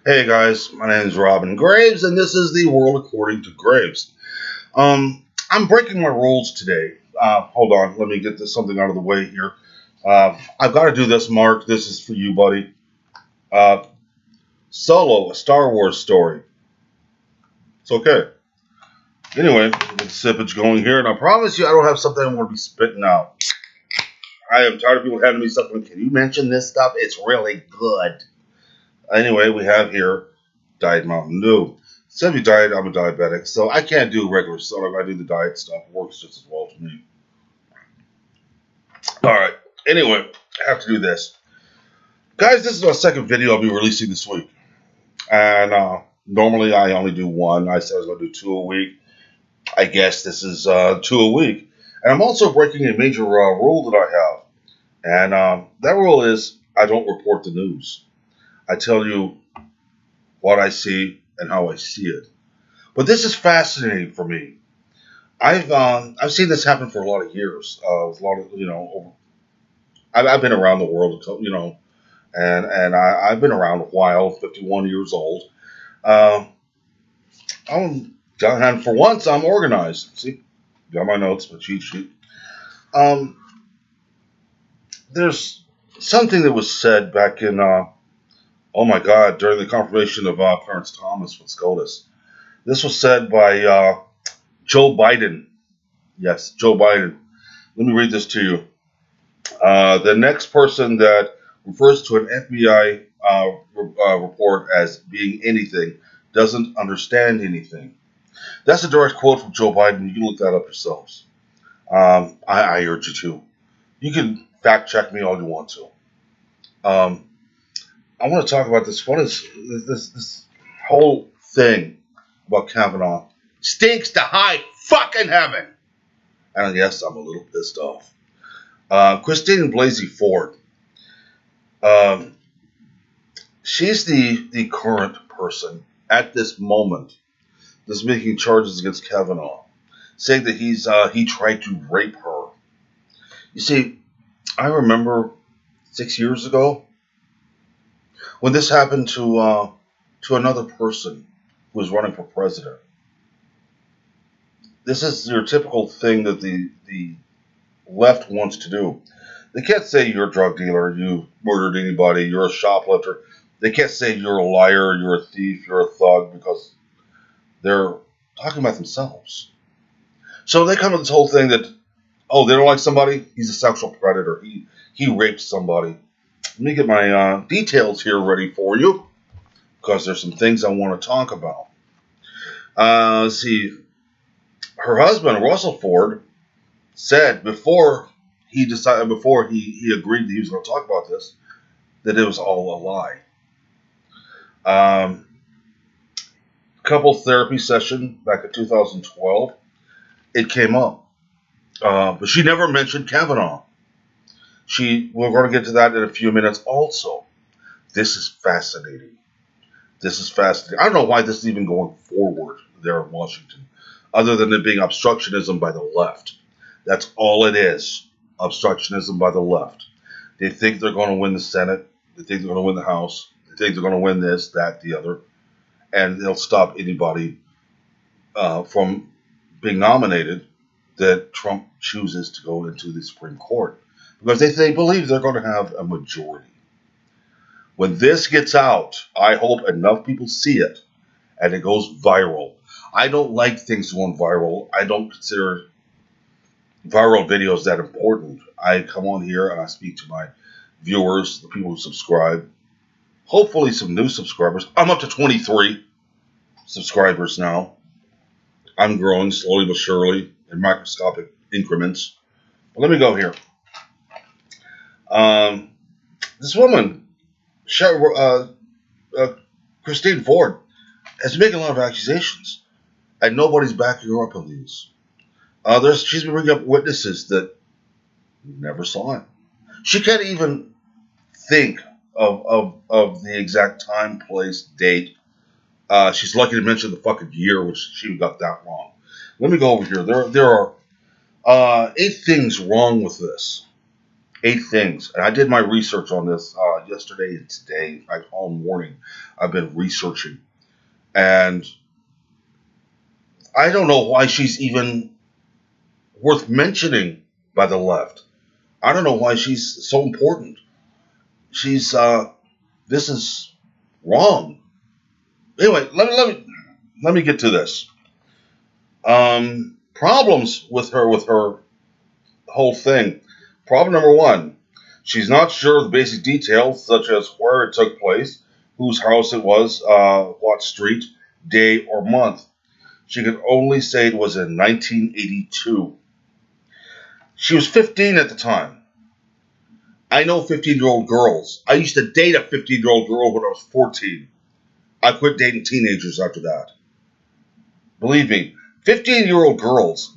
Hey guys, my name is Robin Graves, and this is the world according to Graves. I'm breaking my rules today. Hold on, let me get this something out of the way here. I've got to do this, Mark. This is for you, buddy. Uh, Solo, a Star Wars story. It's okay. Anyway, get the sippage going here, and I promise you, I don't have something I'm going to be spitting out. I am tired of people handing me stuff. Can you mention this stuff? It's really good. Anyway, we have here Diet Mountain Dew. Instead of be diet, I'm a diabetic, so I can't do regular soda. I do the diet stuff. It works just as well to me. Alright, anyway, I have to do this. Guys, this is my second video I'll be releasing this week. And normally I only do one. I said I was going to do two a week. I guess this is two a week. And I'm also breaking a major rule that I have. And that rule is I don't report the news. I tell you what I see and how I see it. But this is fascinating for me. I've seen this happen for a lot of years. A lot of I've been around the world, and I've been around a while. 51 years old. And for once, I'm organized. See, got my notes, my cheat sheet. There's something that was said back in. Oh my God! During the confirmation of Clarence Thomas with SCOTUS, this was said by Joe Biden. Yes, Joe Biden. Let me read this to you. The next person that refers to an FBI report as being anything doesn't understand anything. That's a direct quote from Joe Biden. You can look that up yourselves. I urge you to. You can fact check me all you want to. I want to talk about this. What is this whole thing about Kavanaugh? Stinks to high fucking heaven. And yes, I'm a little pissed off. Christine Blasey Ford. She's the current person at this moment that's making charges against Kavanaugh, saying that he tried to rape her. You see, I remember 6 years ago when this happened to another person who was running for president. This is your typical thing that the left wants to do. They can't say you're a drug dealer, you murdered anybody, you're a shoplifter. They can't say you're a liar, you're a thief, you're a thug, because they're talking about themselves. So they come with this whole thing that, oh, they don't like somebody, he's a sexual predator, he raped somebody. Let me get my details here ready for you, because there's some things I want to talk about. Let's see. Her husband, Russell Ford, said before he agreed that he was going to talk about this, that it was all a lie. Couple therapy session back in 2012, it came up. But she never mentioned Kavanaugh. We're going to get to that in a few minutes also. This is fascinating. I don't know why this is even going forward there in Washington, other than it being obstructionism by the left. That's all it is. Obstructionism by the left. They think they're going to win the Senate. They think they're going to win the House. They think they're going to win this, that, the other. And they'll stop anybody from being nominated that Trump chooses to go into the Supreme Court. Because they believe they're going to have a majority. When this gets out, I hope enough people see it and it goes viral. I don't like things going viral. I don't consider viral videos that important. I come on here and I speak to my viewers, the people who subscribe. Hopefully some new subscribers. I'm up to 23 subscribers now. I'm growing slowly but surely in microscopic increments. But let me go here. This woman, Christine Ford, has been making a lot of accusations, and nobody's backing her up on these. She's been bringing up witnesses that never saw it. She can't even think of the exact time, place, date. She's lucky to mention the fucking year, which she got that wrong. Let me go over here. There are 8 things wrong with this. 8 things. And I did my research on this yesterday and today. In fact, all morning I've been researching. And I don't know why she's even worth mentioning by the left. I don't know why she's so important. She's, this is wrong. Anyway, let me get to this. Problems with her whole thing. Problem number one, she's not sure of the basic details, such as where it took place, whose house it was, what street, day, or month. She could only say it was in 1982. She was 15 at the time. I know 15-year-old girls. I used to date a 15-year-old girl when I was 14. I quit dating teenagers after that. Believe me, 15-year-old girls,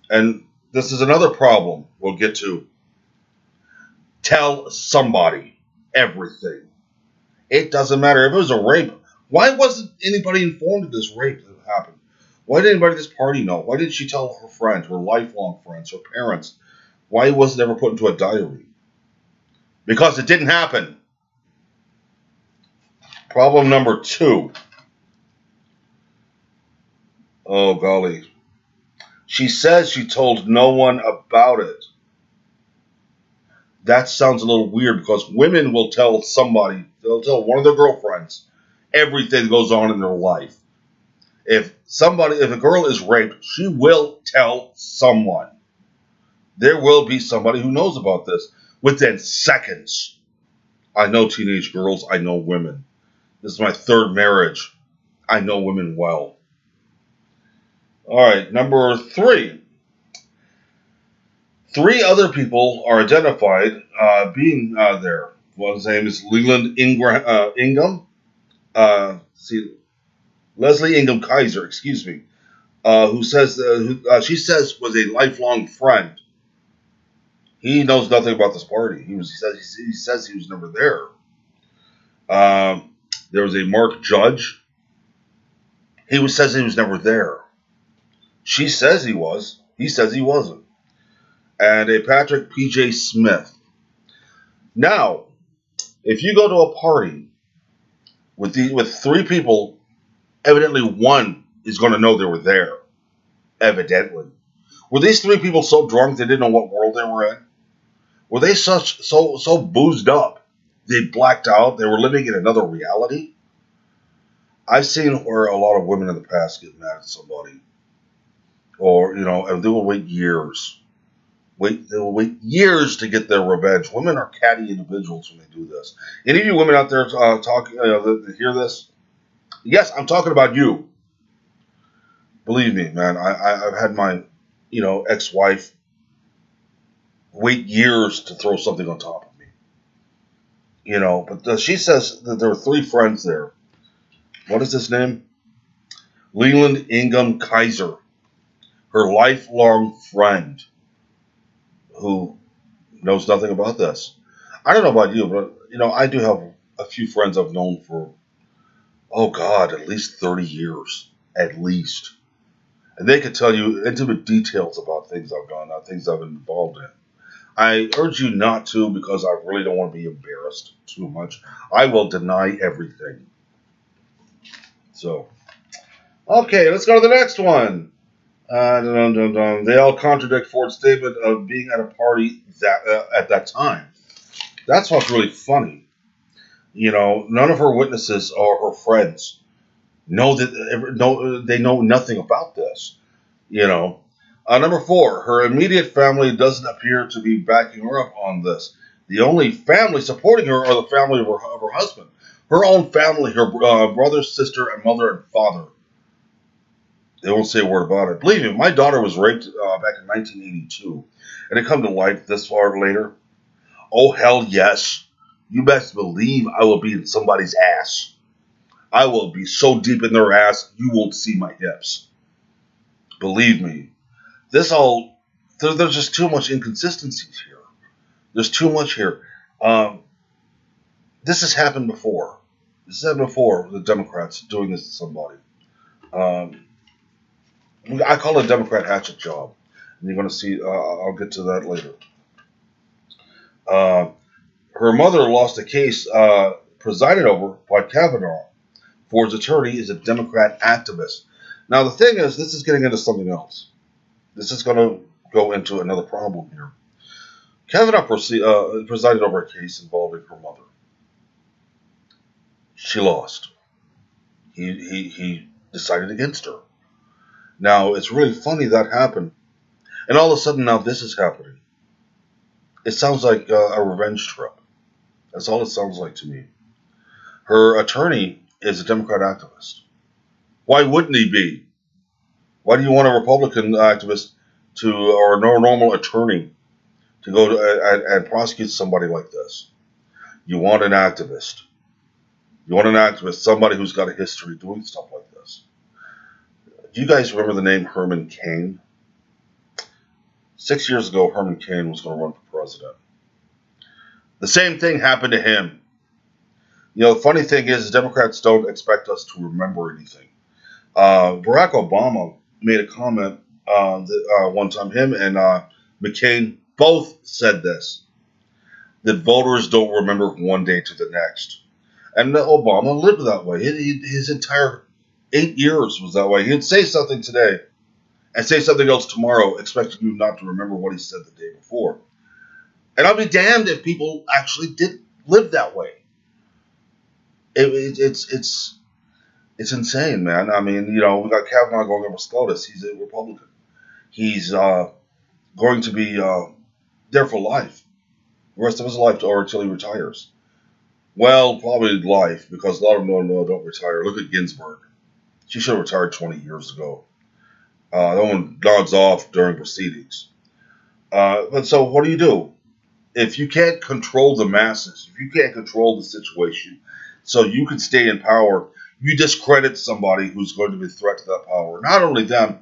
and this is another problem we'll get to, tell somebody everything. It doesn't matter if it was a rape. Why wasn't anybody informed of this rape that happened? Why did anybody at this party know? Why didn't she tell her friends, her lifelong friends, her parents? Why was it ever put into a diary? Because it didn't happen. Problem number two. Oh, golly. She says she told no one about it. That sounds a little weird because women will tell somebody, they'll tell one of their girlfriends everything that goes on in their life. If a girl is raped, she will tell someone. There will be somebody who knows about this within seconds. I know teenage girls. I know women. This is my third marriage. I know women well. All right, number three. 3 other people are identified being there. One's name is Leland Ingham. Leslie Ingham Kaiser, excuse me, who says she says was a lifelong friend. He knows nothing about this party. He says he was never there. There was a Mark Judge. Says he was never there. She says he was. He says he wasn't. And a Patrick P.J. Smith. Now, if you go to a party with 3 people, evidently one is going to know they were there. Evidently. Were these 3 people so drunk they didn't know what world they were in? Were they so boozed up they blacked out? They were living in another reality? I've seen where a lot of women in the past get mad at somebody. Or, and they will wait years. They will wait years to get their revenge. Women are catty individuals when they do this. Any of you women out there talking, that hear this? Yes, I'm talking about you. Believe me, man. I've had my, ex-wife wait years to throw something on top of me. But she says that there were 3 friends there. What is his name? Leland Ingham Kaiser. Her lifelong friend who knows nothing about this. I don't know about you, but, I do have a few friends I've known for, oh God, at least 30 years. At least. And they could tell you intimate details about things I've done, things I've been involved in. I urge you not to because I really don't want to be embarrassed too much. I will deny everything. So, okay, let's go to the next one. They all contradict Ford's statement of being at a party at that time. That's what's really funny. None of her witnesses or her friends they know nothing about this. Number 4, her immediate family doesn't appear to be backing her up on this. The only family supporting her are the family of her husband. Her own family, her brother, sister, and mother and father. They won't say a word about it. Believe me, my daughter was raped back in 1982. And it come to light this far later. Oh, hell yes. You best believe I will be in somebody's ass. I will be so deep in their ass, you won't see my hips. Believe me. There's just too much inconsistency here. There's too much here. This has happened before. The Democrats doing this to somebody. I call it a Democrat hatchet job. And you're going to see, I'll get to that later. Uh, Her mother lost a case presided over by Kavanaugh. Ford's attorney is a Democrat activist. Now, the thing is, this is getting into something else. This is going to go into another problem here. Kavanaugh presided over a case involving her mother. She lost. He decided against her. Now, it's really funny that happened. And all of a sudden, now this is happening. It sounds like a revenge trip. That's all it sounds like to me. Her attorney is a Democrat activist. Why wouldn't he be? Why do you want a Republican activist or a normal attorney to go and prosecute somebody like this? You want an activist. You want an activist, somebody who's got a history doing stuff like this. Do you guys remember the name Herman Cain? 6 years ago, Herman Cain was going to run for president. The same thing happened to him. You know, the funny thing is, Democrats don't expect us to remember anything. Barack Obama made a comment one time. Him and McCain both said this, that voters don't remember one day to the next. And Obama lived that way. His entire 8 years was that way. He'd say something today and say something else tomorrow, expecting you not to remember what he said the day before. And I'll be damned if people actually did live that way. It's insane, man. I mean, you know, we got Kavanaugh going over SCOTUS. He's a Republican. He's going to be there for life, the rest of his life, or until he retires. Well, probably life, because a lot of them don't retire. Look at Ginsburg. She should have retired 20 years ago. No one nods off during proceedings. But so what do? If you can't control the masses, if you can't control the situation, so you can stay in power, you discredit somebody who's going to be a threat to that power. Not only them,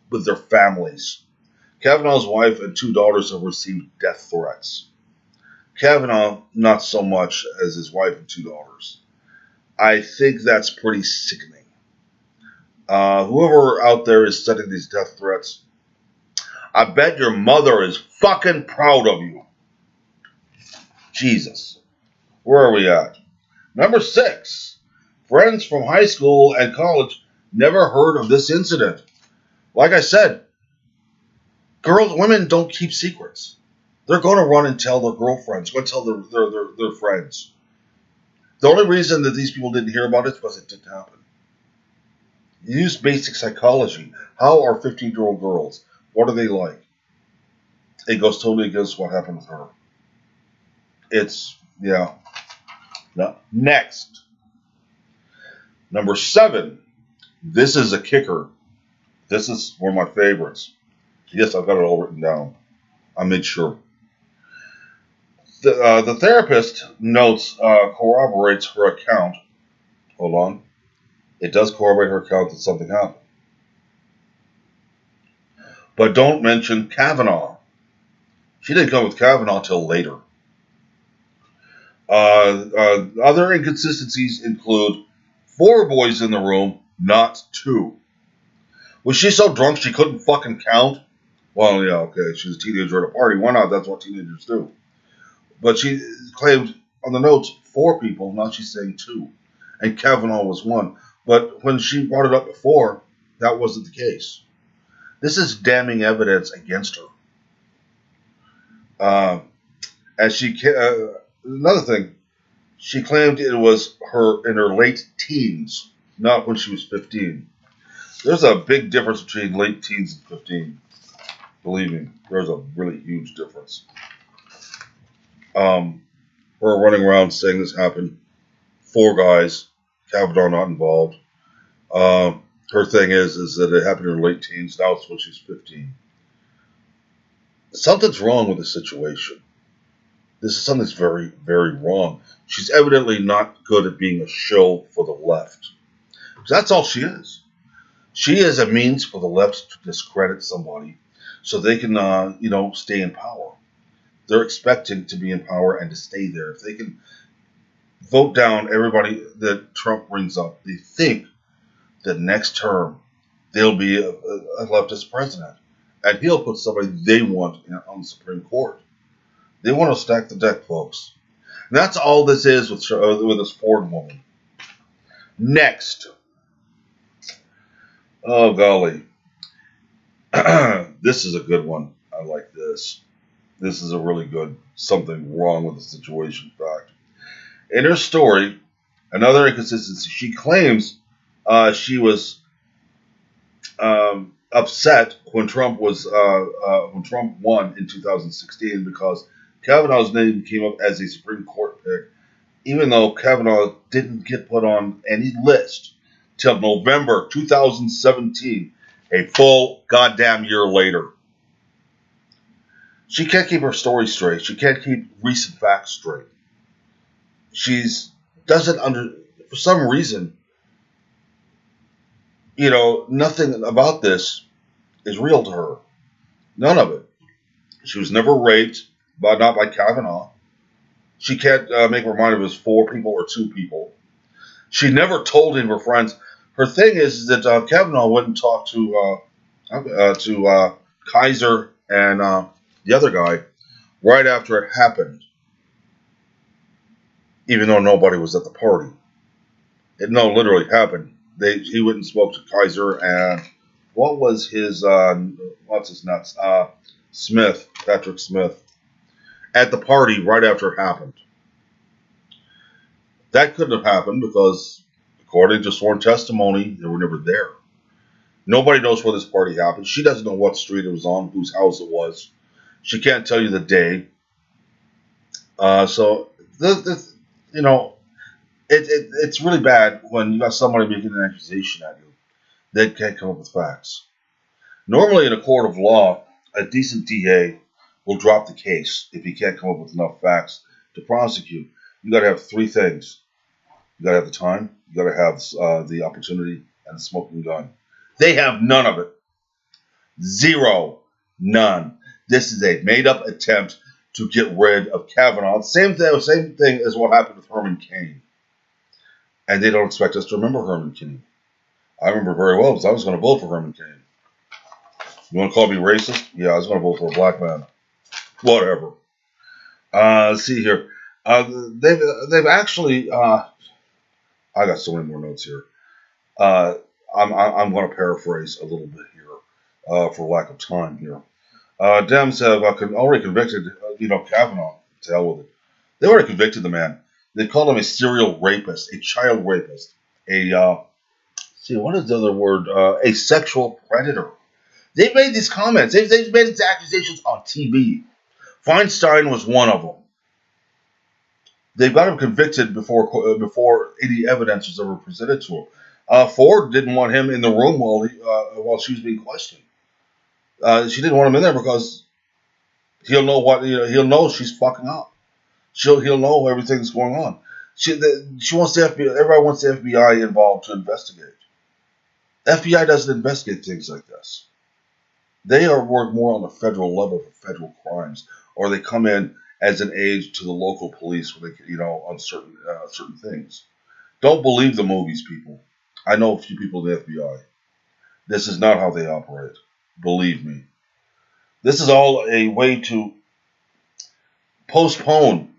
but their families. Kavanaugh's wife and 2 daughters have received death threats. Kavanaugh, not so much as his wife and 2 daughters. I think that's pretty sickening. Whoever out there is sending these death threats, I bet your mother is fucking proud of you. Jesus. Where are we at? Number 6. Friends from high school and college never heard of this incident. Like I said, women don't keep secrets. They're going to run and tell their girlfriends, go tell their friends. The only reason that these people didn't hear about it is because it didn't happen. Use basic psychology. How are 15-year-old girls? What are they like? It goes totally against what happened with her. No. Next. Number 7. This is a kicker. This is one of my favorites. Yes, I've got it all written down. I made sure. The therapist notes corroborates her account. Hold on. It does corroborate her account that something happened. But don't mention Kavanaugh. She didn't come with Kavanaugh till later. Other inconsistencies include 4 boys in the room, not 2. Was she so drunk she couldn't fucking count? Well, yeah, okay, she was a teenager at a party. Why not? That's what teenagers do. But she claimed on the notes 4 people, now she's saying 2. And Kavanaugh was 1. But when she brought it up before, that wasn't the case. This is damning evidence against her. Another thing, she claimed it was her in her late teens, not when she was 15. There's a big difference between late teens and 15. Believe me, there's a really huge difference. Her running around saying this happened. 4 guys, Kavanaugh not involved. Her thing is that it happened in her late teens. Now it's when she's 15. Something's wrong with the situation. This is something that's very, very wrong. She's evidently not good at being a shill for the left. That's all she is. She is a means for the left to discredit somebody so they can, stay in power. They're expecting to be in power and to stay there. If they can vote down everybody that Trump brings up, they think that next term there'll be a leftist president. And he'll put somebody they want on the Supreme Court. They want to stack the deck, folks. And that's all this is with this Ford woman. Next. Oh, golly. This is a good one. I like this. This is a really good something wrong with the situation fact. In her story, another inconsistency. She claims she was upset when Trump won in 2016 because Kavanaugh's name came up as a Supreme Court pick, even though Kavanaugh didn't get put on any list till November 2017, a full goddamn year later. She can't keep her story straight. She can't keep recent facts straight. For some reason, nothing about this is real to her. None of it. She was never raped, but not by Kavanaugh. She can't make her mind if it was 4 people or 2 people. She never told any of her friends. Her thing is that Kavanaugh went and talked to Kaiser and the other guy right after it happened, even though nobody was at the party. It literally happened. He went and spoke to Kaiser and what was his Smith, Patrick Smith, at the party right after it happened. That couldn't have happened because, according to sworn testimony, they were never there. Nobody knows where this party happened. She doesn't know what street it was on, whose house it was. She can't tell you the day. It's really bad when you got somebody making an accusation at you that can't come up with facts. Normally, in a court of law, a decent DA will drop the case if he can't come up with enough facts to prosecute. You got to have 3 things. You got to have the time. You got to have the opportunity and the smoking gun. They have none of it. 0. None. This is a made-up attempt to get rid of Kavanaugh. Same thing as what happened with Herman Cain. And they don't expect us to remember Herman Cain. I remember very well because I was going to vote for Herman Cain. You want to call me racist? Yeah, I was going to vote for a black man. Whatever. Let's see here. They've actually. I got so many more notes here. I'm going to paraphrase a little bit here for lack of time here. Dems have already convicted Kavanaugh. To hell with it. They already convicted the man. They called him a serial rapist, a child rapist, what is the other word? A sexual predator. They've made these comments. They've made these accusations on TV. Feinstein was one of them. They've got him convicted before any evidence was ever presented to him. Ford didn't want him in the room while she was being questioned. She didn't want him in there because he'll know she's fucking up. He'll know everything's going on. She wants the FBI. Everybody wants the FBI involved to investigate. The FBI doesn't investigate things like this. They work more on the federal level for federal crimes, or they come in as an aid to the local police when they, on certain things. Don't believe the movies, people. I know a few people in the FBI. This is not how they operate. Believe me. This is all a way to postpone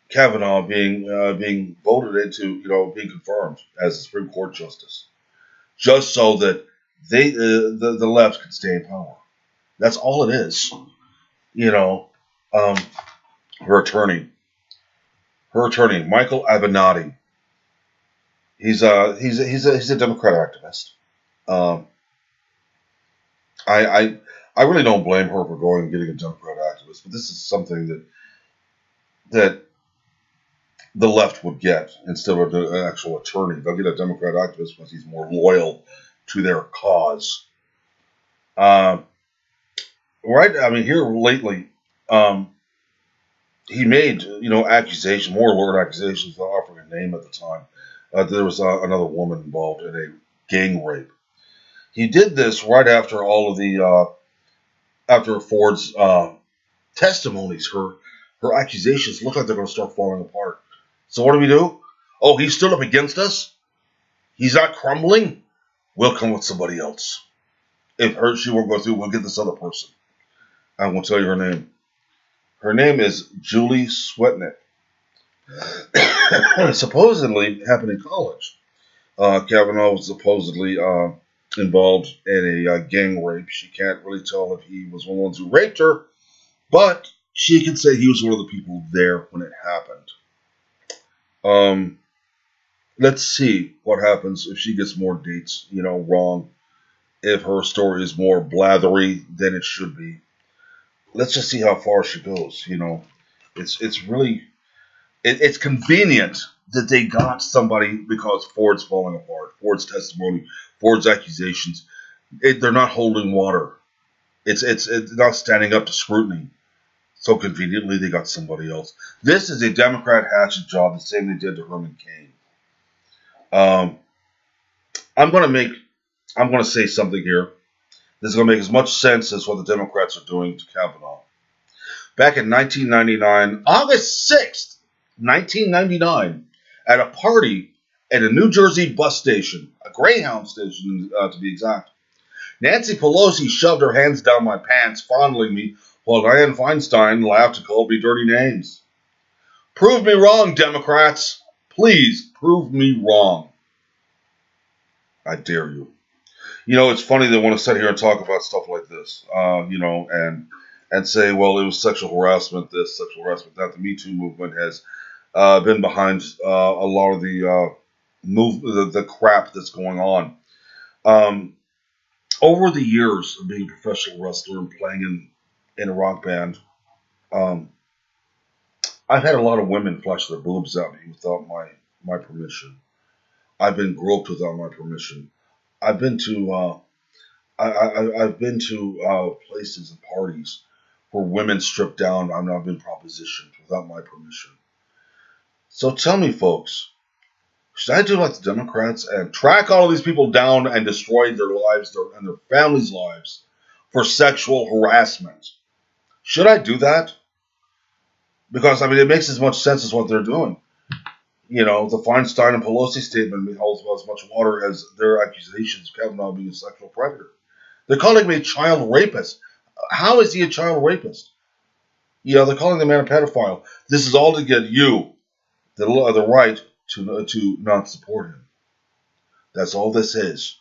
Kavanaugh being voted into, being confirmed as a Supreme Court justice, just so that the left can stay in power. That's all it is. Her attorney, Michael Avenatti. He's a Democrat activist. I really don't blame her for going and getting a Democrat activist, but this is something that the left would get instead of an actual attorney. They'll get a Democrat activist because he's more loyal to their cause. Right? I mean, here lately, he made accusations, more alert accusations, without offering a name at the time. There was another woman involved in a gang rape. He did this right after all of the after Ford's testimonies. Her accusations look like they're going to start falling apart. So what do? Oh, he stood up against us? He's not crumbling? We'll come with somebody else. If she won't go through, we'll get this other person. I won't tell you her name. Her name is Julie Swetnick. Supposedly happened in college. Kavanaugh was supposedly involved in a gang rape. She can't really tell if he was one of the ones who raped her, but she can say he was one of the people there when it happened. Let's see what happens if she gets more dates, wrong. If her story is more blathery than it should be. Let's just see how far she goes. It's really it's convenient that they got somebody because Ford's falling apart. Ford's testimony, Ford's accusations, they're not holding water. It's not standing up to scrutiny. So conveniently, they got somebody else. This is a Democrat hatchet job, the same they did to Herman Cain. I'm going to say something here. This is going to make as much sense as what the Democrats are doing to Kavanaugh. Back in 1999, August 6th, 1999, at a party at a New Jersey bus station, a Greyhound station to be exact, Nancy Pelosi shoved her hands down my pants, fondling me, while Dianne Feinstein laughed and called me dirty names. Prove me wrong, Democrats. Please prove me wrong. I dare you. It's funny they want to sit here and talk about stuff like this, and say, well, it was sexual harassment, this, sexual harassment, that. The Me Too movement has been behind a lot of the crap that's going on. Over the years of being a professional wrestler and playing in a rock band, I've had a lot of women flash their boobs at me without my permission. I've been groped without my permission. I've been to I've been to places and parties where women stripped down. I've been propositioned without my permission. So tell me, folks, should I do like the Democrats and track all of these people down and destroy their lives and their families' lives for sexual harassment? Should I do that? Because, it makes as much sense as what they're doing. The Feinstein and Pelosi statement holds about as much water as their accusations of Kavanaugh being a sexual predator. They're calling me a child rapist. How is he a child rapist? They're calling the man a pedophile. This is all to get you the right to not support him. That's all this is.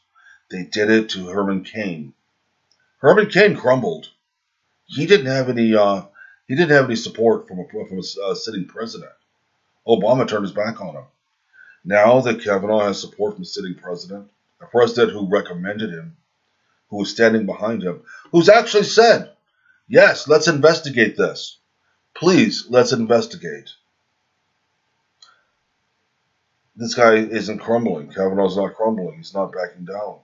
They did it to Herman Cain. Herman Cain crumbled. He didn't have any support from a sitting president. Obama turned his back on him. Now that Kavanaugh has support from a sitting president, a president who recommended him, who is standing behind him, who's actually said, yes, let's investigate this. Please, let's investigate. This guy isn't crumbling. Kavanaugh's not crumbling. He's not backing down.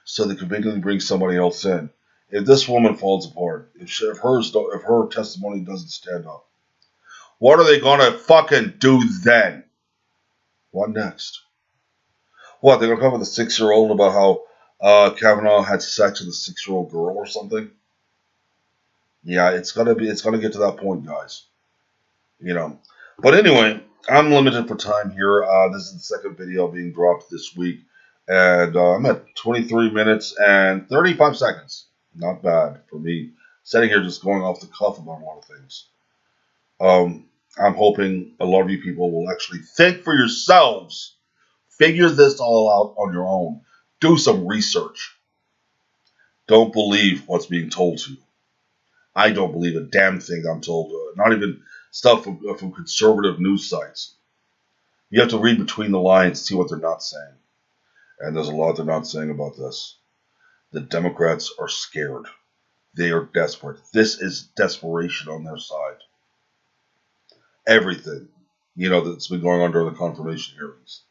So they conveniently bring somebody else in. If this woman falls apart, if her testimony doesn't stand up, what are they going to fucking do then? What next? What, they're going to come with a 6-year-old about how Kavanaugh had sex with a 6-year-old girl or something? Yeah, it's gonna get to that point, guys. But anyway, I'm limited for time here. This is the second video being dropped this week, and I'm at 23 minutes and 35 seconds. Not bad for me. Sitting here just going off the cuff about a lot of things. I'm hoping a lot of you people will actually think for yourselves. Figure this all out on your own. Do some research. Don't believe what's being told to you. I don't believe a damn thing I'm told. Not even stuff from conservative news sites. You have to read between the lines to see what they're not saying. And there's a lot they're not saying about this. The Democrats are scared. They are desperate. This is desperation on their side. Everything, that's been going on during the confirmation hearings,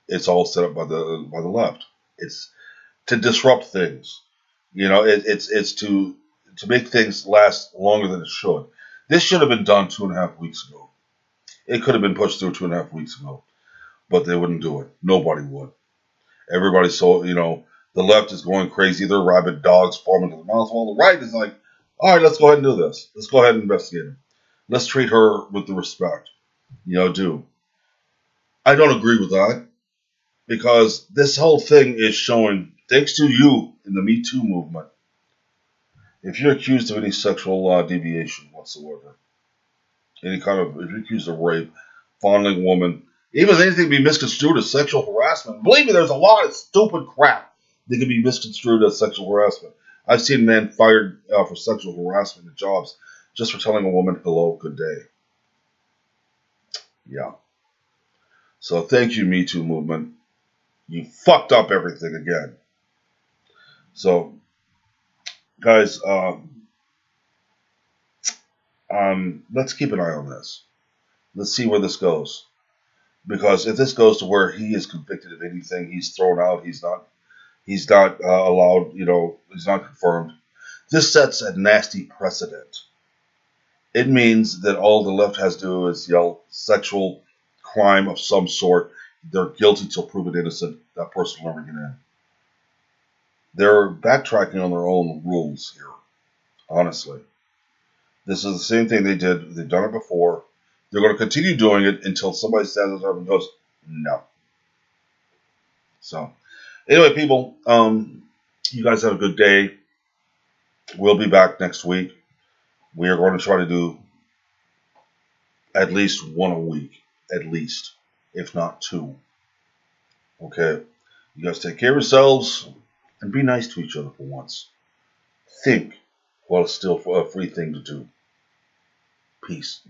it's all set up by the left. It's to disrupt things. It's to make things last longer than it should. This should have been done 2.5 weeks ago. It could have been pushed through 2.5 weeks ago, but they wouldn't do it. Nobody would. Everybody saw, the left is going crazy. They're rabid dogs forming to the mouth. While the right is like, all right, let's go ahead and do this. Let's go ahead and investigate him. Let's treat her with the respect, due. I don't agree with that because this whole thing is showing, thanks to you in the Me Too movement, If you're accused of any sexual deviation whatsoever, any kind of, if you're accused of rape, fondling a woman, even anything be misconstrued as sexual harassment. Believe me, there's a lot of stupid crap that can be misconstrued as sexual harassment. I've seen men fired for sexual harassment at jobs just for telling a woman, hello, good day. Yeah. So thank you, Me Too movement. You fucked up everything again. So, guys, let's keep an eye on this. Let's see where this goes. Because if this goes to where he is convicted of anything, he's thrown out. He's not allowed. He's not confirmed. This sets a nasty precedent. It means that all the left has to do is yell sexual crime of some sort. They're guilty till proven innocent. That person will never get in. They're backtracking on their own rules here. Honestly, this is the same thing they did. They've done it before. They're going to continue doing it until somebody stands up and goes, no. So, anyway, people, you guys have a good day. We'll be back next week. We are going to try to do at least one a week. At least. If not two. Okay? You guys take care of yourselves and be nice to each other for once. Think while it's still a free thing to do. Peace.